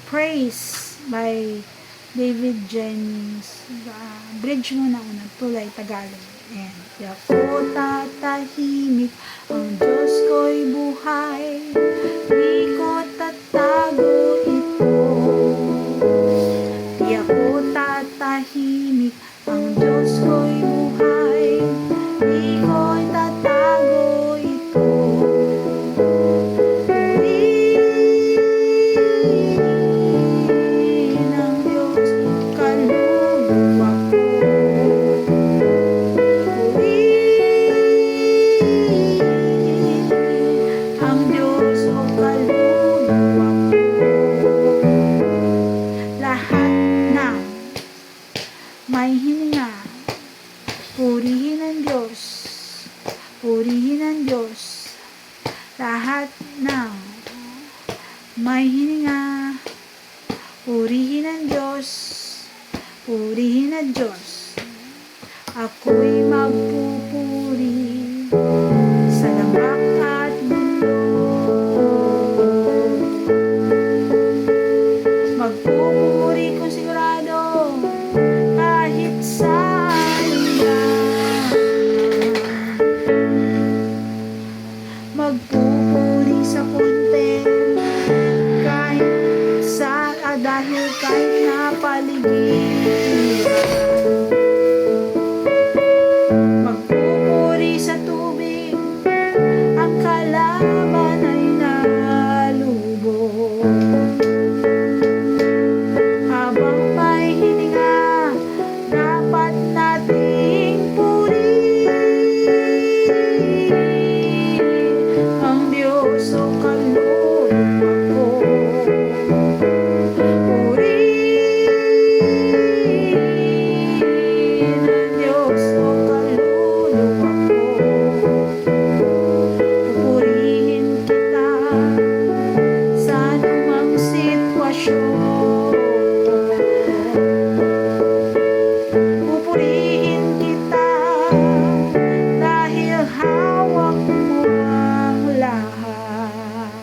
Praise by David Jennings. Bridge muna una, tulay Tagalog. Ayan. Di ako tatahimik, ang Diyos ko'y buhay, di ko tatago ito. Di ako tatahimik, ang Diyos ko'y buhay, di ko tatago ito. Purihin ang Diyos, kaluluwa ko. Ang Diyos o kaluluwa ko. Lahat ng may hininga, purihin ang Diyos, purihin ang Diyos. Lahat ng may hininga, purihin ang Diyos, purihin ang Diyos. Ako'y magpupuri sa lamak at bundok. Magpupuri kung sigurado kahit saan yan. Magpupuri sa konti kahit sa dahil kahit napaligiran. Magpupuri sa tubig, ang kalaban ay nalubog. Habang may hininga, dapat nating purihin ang Diyos o kaluluwa ko. Purihin ang Diyos o kaluluwa ko. Pupurihin kita sa anumang sitwasyon. Pupurihin kita dahil hawak mo ang lahat.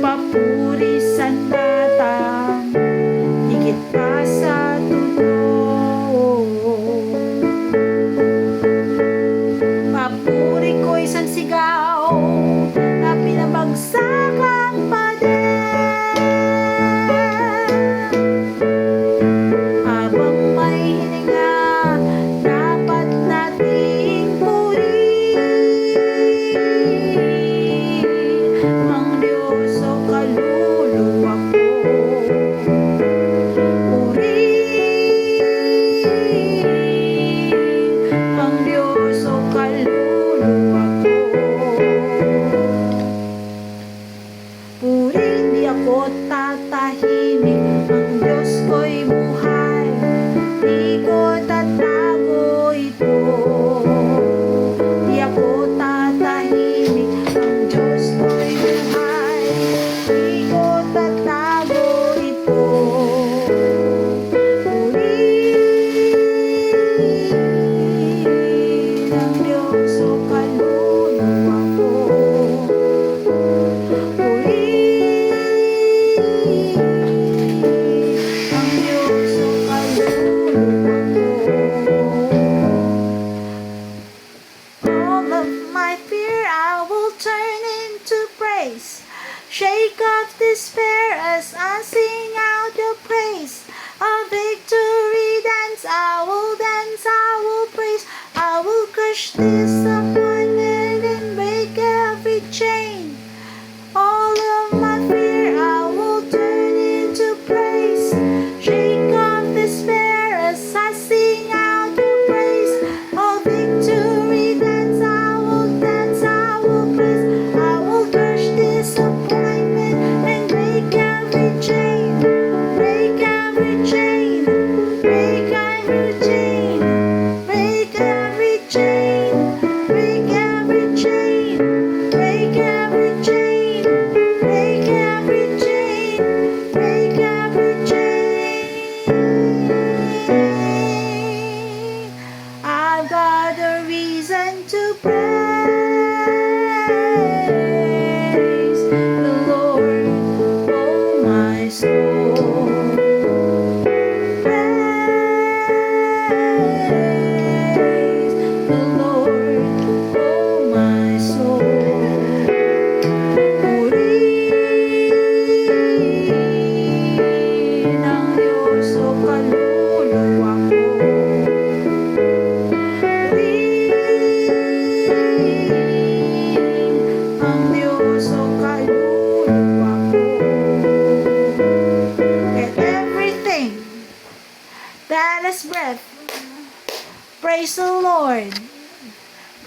Papuri sa tatang, higit pa sa tunog. Papuri ko isang sigaw na pinabagsak ang pader. Habang may hininga, dapat nating purihin ang Diyos o kaluluwa ko. Purihin ang Diyos o kaluluwa ko. Purihin, di ako tatahimik, ang Diyos ko'y buhay, di ko tatago ito. Di ako tatahimik, ang Diyos ko'y buhay, di ko tatago ito. Purihin ang Diyos o kaluluwa ko. Ang Diyos o kaluluwa ko. All of my fear I will turn into praise. Shake off despair as I sing out your praise. A victory dance, I will praise. I will crush disappointment and break every chain. All of my fear I will turn into praise. Shake off despair as I sing out your praise. Oh, victory dance, I will praise. I will crush disappointment and break every chain. Break every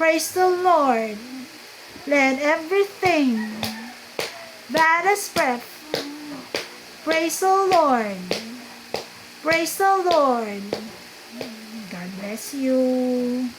Praise the Lord. Let everything that has breath praise the Lord. Praise the Lord. God bless you.